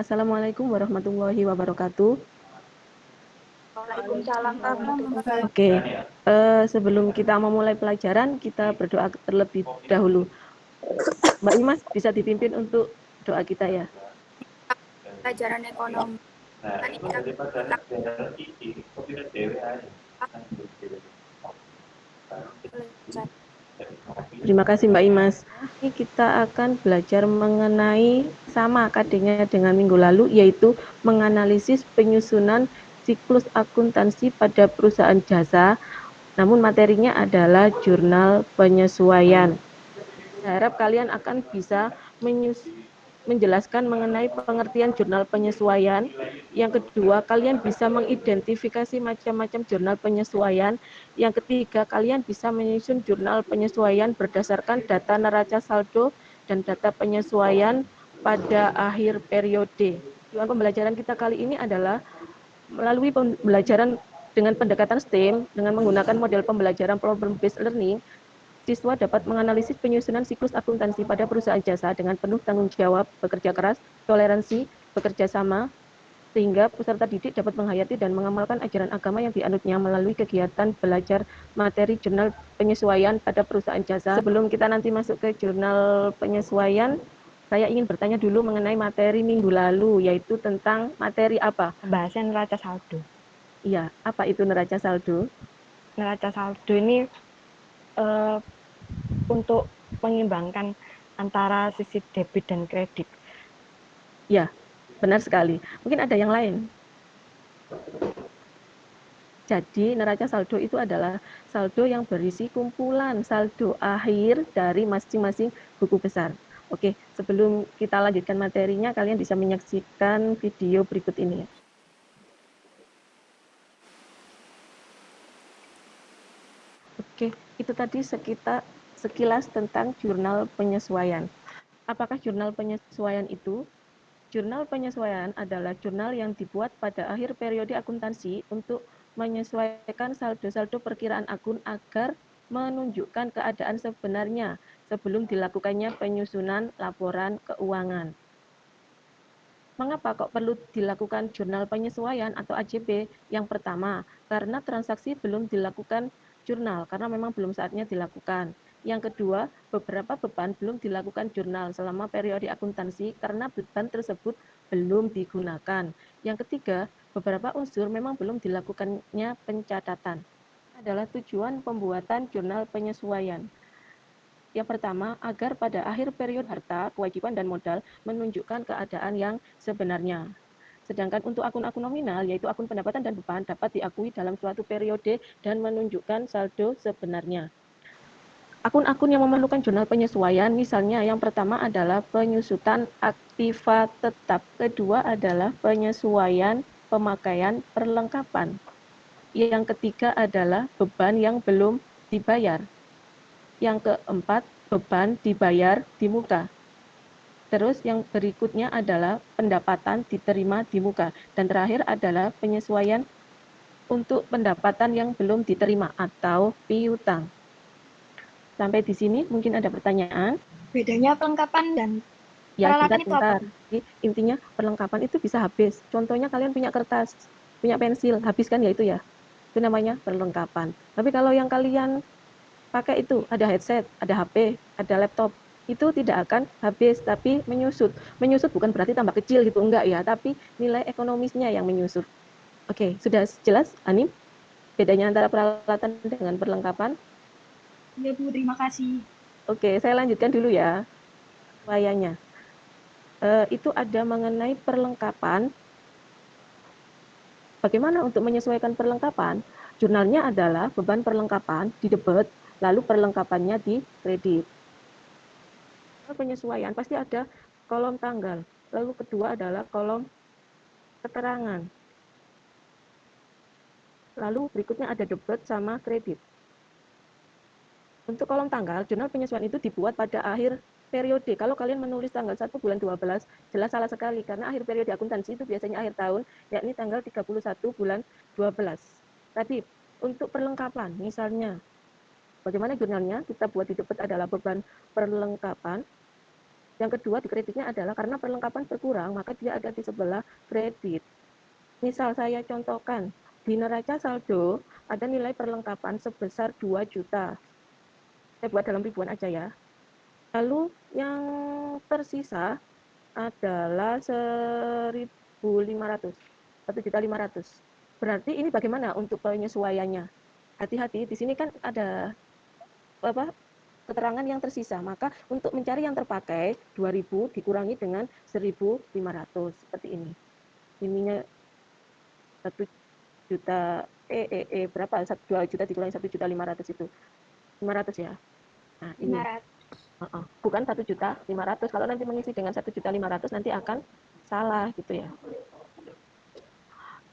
Assalamualaikum warahmatullahi wabarakatuh. Waalaikumsalam warahmatullahi wabarakatuh. Oke, sebelum kita memulai pelajaran, kita berdoa terlebih dahulu. Mbak Imas bisa dipimpin untuk doa kita ya. Pelajaran ekonomi. Terima kasih Mbak Imas. Ini kita akan belajar mengenai sama KD-nya dengan minggu lalu, yaitu menganalisis penyusunan siklus akuntansi pada perusahaan jasa. Namun materinya adalah jurnal penyesuaian. Saya harap kalian akan bisa menjelaskan mengenai pengertian jurnal penyesuaian. Yang kedua, kalian bisa mengidentifikasi macam-macam jurnal penyesuaian. Yang ketiga, kalian bisa menyusun jurnal penyesuaian berdasarkan data neraca saldo dan data penyesuaian pada akhir periode. Tujuan pembelajaran kita kali ini adalah melalui pembelajaran dengan pendekatan STEM, dengan menggunakan model pembelajaran problem based learning, siswa dapat menganalisis penyusunan siklus akuntansi pada perusahaan jasa dengan penuh tanggung jawab, bekerja keras, toleransi, bekerja sama, sehingga peserta didik dapat menghayati dan mengamalkan ajaran agama yang dianutnya melalui kegiatan belajar materi jurnal penyesuaian pada perusahaan jasa. Sebelum kita nanti masuk ke jurnal penyesuaian, saya ingin bertanya dulu mengenai materi minggu lalu, yaitu tentang materi apa? Pembahasan neraca saldo. Iya, apa itu neraca saldo? Neraca saldo ini untuk mengimbangkan antara sisi debit dan kredit. Ya, benar sekali. Mungkin ada yang lain. Jadi neraca saldo itu adalah saldo yang berisi kumpulan saldo akhir dari masing-masing buku besar. Oke, sebelum kita lanjutkan materinya, kalian bisa menyaksikan video berikut ini. Oke, itu tadi sekilas tentang jurnal penyesuaian. Apakah jurnal penyesuaian itu? Jurnal penyesuaian adalah jurnal yang dibuat pada akhir periode akuntansi untuk menyesuaikan saldo-saldo perkiraan akun agar menunjukkan keadaan sebenarnya sebelum dilakukannya penyusunan laporan keuangan. Mengapa kok perlu dilakukan jurnal penyesuaian atau AJP? Yang pertama, karena transaksi belum dilakukan jurnal, karena memang belum saatnya dilakukan. Yang kedua, beberapa beban belum dilakukan jurnal selama periode akuntansi karena beban tersebut belum digunakan. Yang ketiga, beberapa unsur memang belum dilakukannya pencatatan. Adalah tujuan pembuatan jurnal penyesuaian. Yang pertama, agar pada akhir periode harta, kewajiban, dan modal menunjukkan keadaan yang sebenarnya. Sedangkan untuk akun-akun nominal, yaitu akun pendapatan dan beban, dapat diakui dalam suatu periode dan menunjukkan saldo sebenarnya. Akun-akun yang memerlukan jurnal penyesuaian, misalnya yang pertama adalah penyusutan aktiva tetap, kedua adalah penyesuaian pemakaian perlengkapan, yang ketiga adalah beban yang belum dibayar, yang keempat, beban dibayar di muka. Terus yang berikutnya adalah pendapatan diterima di muka. Dan terakhir adalah penyesuaian untuk pendapatan yang belum diterima atau piutang. Sampai di sini mungkin ada pertanyaan? Bedanya perlengkapan dan Ya, peralatan itu apa? Jadi, intinya perlengkapan itu bisa habis. Contohnya kalian punya kertas, punya pensil, habis kan ya itu ya? Itu namanya perlengkapan. Tapi kalau yang kalian pakai itu ada headset, ada HP, ada laptop, itu tidak akan habis tapi menyusut. Menyusut bukan berarti tambah kecil gitu, enggak ya, tapi nilai ekonomisnya yang menyusut. Oke, sudah jelas Anim bedanya antara peralatan dengan perlengkapan? Ya Bu, terima kasih. Oke, saya lanjutkan dulu ya. Wayanya. Itu ada mengenai perlengkapan. Bagaimana untuk menyesuaikan perlengkapan? Jurnalnya adalah beban perlengkapan di debit, lalu perlengkapannya di kredit. Penyesuaian pasti ada kolom tanggal, lalu kedua adalah kolom keterangan, lalu berikutnya ada debit sama kredit. Untuk kolom tanggal, jurnal penyesuaian itu dibuat pada akhir periode. Kalau kalian menulis tanggal 1 bulan 12, jelas salah sekali karena akhir periode akuntansi itu biasanya akhir tahun, yakni tanggal 31 bulan 12. Tapi untuk perlengkapan, misalnya bagaimana jurnalnya kita buat di debit adalah beban perlengkapan. Yang kedua di kreditnya adalah karena perlengkapan berkurang, maka dia ada di sebelah kredit. Misal saya contohkan, di neraca saldo ada nilai perlengkapan sebesar 2 juta. Saya buat dalam ribuan aja ya. Lalu yang tersisa adalah 1.500, 1.500.000. Berarti ini bagaimana untuk penyesuaiannya? Hati-hati, di sini kan ada keterangan yang tersisa, maka untuk mencari yang terpakai 2.000 dikurangi dengan 1.500 seperti ini. Ininya 1 juta berapa? 2 juta dikurangi 1.500.000 itu 500 ya. Nah, ini 500. bukan 1.500.000. Kalau nanti mengisi dengan 1.500.000 nanti akan salah gitu ya.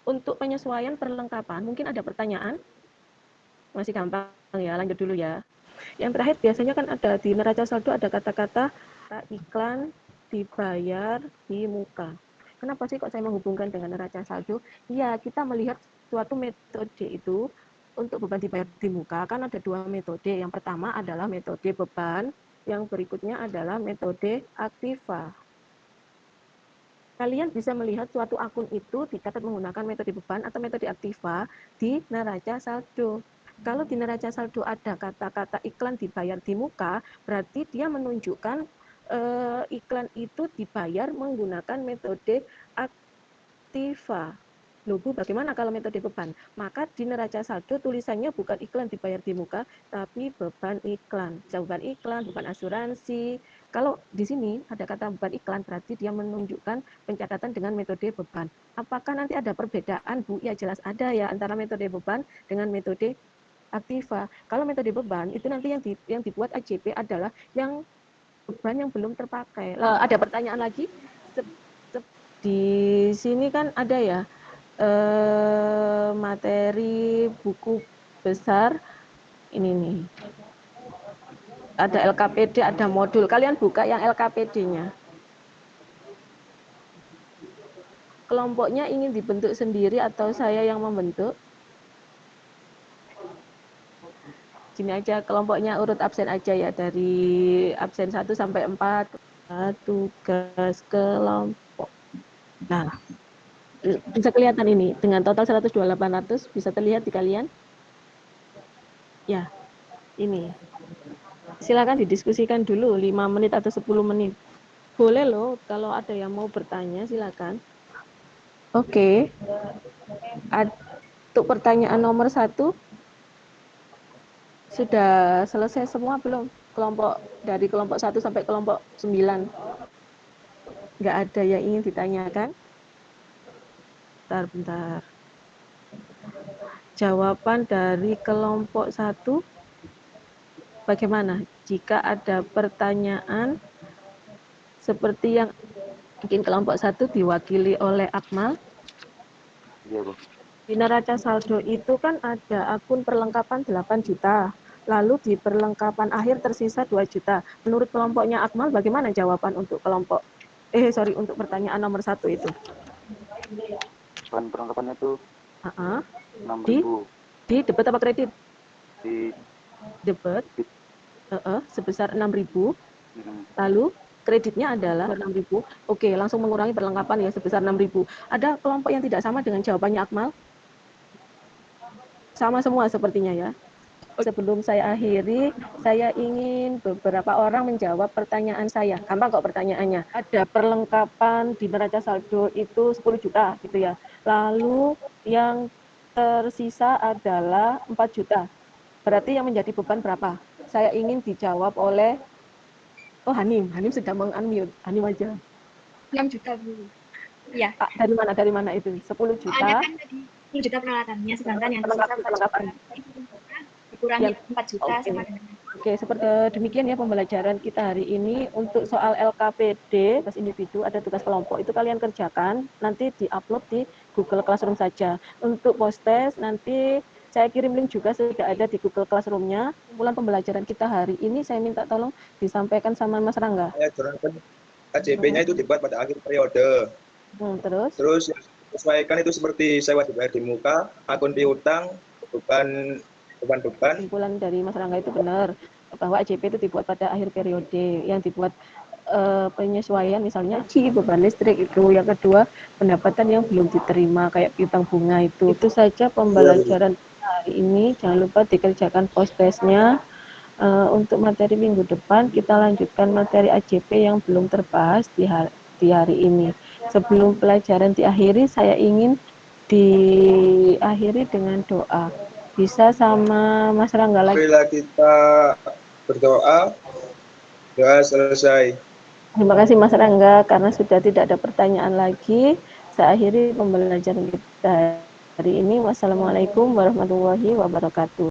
Untuk penyesuaian perlengkapan, mungkin ada pertanyaan? Masih gampang ya, lanjut dulu ya. Yang terakhir biasanya kan ada di neraca saldo ada kata-kata iklan dibayar di muka. Kenapa sih kok saya menghubungkan dengan neraca saldo? Iya, kita melihat suatu metode itu untuk beban dibayar di muka kan ada 2 metode. Yang pertama adalah metode beban, yang berikutnya adalah metode aktiva. Kalian bisa melihat suatu akun itu dicatat menggunakan metode beban atau metode aktiva di neraca saldo. Kalau di neraca saldo ada kata-kata iklan dibayar di muka, berarti dia menunjukkan iklan itu dibayar menggunakan metode aktiva. Loh Bu, bagaimana kalau metode beban? Maka di neraca saldo tulisannya bukan iklan dibayar di muka, tapi beban iklan. Bisa beban iklan, beban asuransi. Kalau di sini ada kata beban iklan, berarti dia menunjukkan pencatatan dengan metode beban. Apakah nanti ada perbedaan Bu? Ya jelas ada ya antara metode beban dengan metode aktiva. Kalau metode beban itu nanti yang dibuat AJP adalah yang beban yang belum terpakai. Ada pertanyaan lagi? Di sini kan ada ya materi buku besar ini nih. Ada LKPD, ada modul. Kalian buka yang LKPD-nya. Kelompoknya ingin dibentuk sendiri atau saya yang membentuk? Gini aja, kelompoknya urut absen aja ya, dari absen 1 sampai 4. Tugas kelompok. Nah, bisa kelihatan ini, dengan total 12800, bisa terlihat di kalian? Ya, ini. Silakan didiskusikan dulu, 5 menit atau 10 menit. Boleh loh, kalau ada yang mau bertanya, silakan. Oke. Untuk pertanyaan nomor 1, sudah selesai semua belum? Dari kelompok 1 sampai kelompok 9. Nggak ada yang ingin ditanyakan? Bentar. Jawaban dari kelompok 1, bagaimana? Jika ada pertanyaan seperti yang mungkin kelompok 1 diwakili oleh Akmal. Iya, Bu. Di neraca saldo itu kan ada akun perlengkapan 8 juta. Lalu di perlengkapan akhir tersisa 2 juta. Menurut kelompoknya Akmal, bagaimana jawaban untuk untuk pertanyaan nomor 1 itu? Bahan perlengkapannya tuh 6.000. Di debit apa kredit? Di debit. Sebesar 6.000. Lalu kreditnya adalah 6.000. Oke, langsung mengurangi perlengkapan ya sebesar 6.000. Ada kelompok yang tidak sama dengan jawabannya Akmal? Sama semua sepertinya ya. Sebelum saya akhiri, saya ingin beberapa orang menjawab pertanyaan saya. Gampang kok pertanyaannya. Ada perlengkapan di neraca saldo itu 10 juta gitu ya. Lalu yang tersisa adalah 4 juta. Berarti yang menjadi beban berapa? Saya ingin dijawab oleh Hanim. Hanim sedang meng-unmute. Hanim aja. 6 juta, Bu. Iya. Dari mana itu? 10 juta. Ada kan tadi 10 juta peralatannya, sedangkan yang tersisa 4 juta. Dikurangi 4 juta sama dengan. Oke, seperti demikian ya pembelajaran kita hari ini. Untuk soal LKPD, tugas individu, ada tugas kelompok, itu kalian kerjakan, nanti di-upload di Google Classroom saja. Untuk post-test, nanti saya kirim link juga, sudah ada di Google Classroom-nya. Kumpulan pembelajaran kita hari ini, saya minta tolong disampaikan sama Mas Rangga. KJP-nya itu dibuat pada akhir periode. Terus yang disesuaikan itu seperti sewa dibayar di muka, akun piutang, beban. Kesimpulan dari Mas Rangga itu benar, bahwa AJP itu dibuat pada akhir periode, yang dibuat penyesuaian misalnya beban listrik itu, yang kedua pendapatan yang belum diterima kayak piutang bunga itu saja pembelajaran hari ini. Jangan lupa dikerjakan post testnya. Untuk materi minggu depan kita lanjutkan materi AJP yang belum terbahas di hari ini. Sebelum pelajaran diakhiri, saya ingin diakhiri dengan doa. Bisa sama Mas Rangga lagi? Marilah kita berdoa. Doa selesai. Terima kasih Mas Rangga, karena sudah tidak ada pertanyaan lagi. Saya akhiri pembelajaran kita hari ini. Wassalamualaikum warahmatullahi wabarakatuh.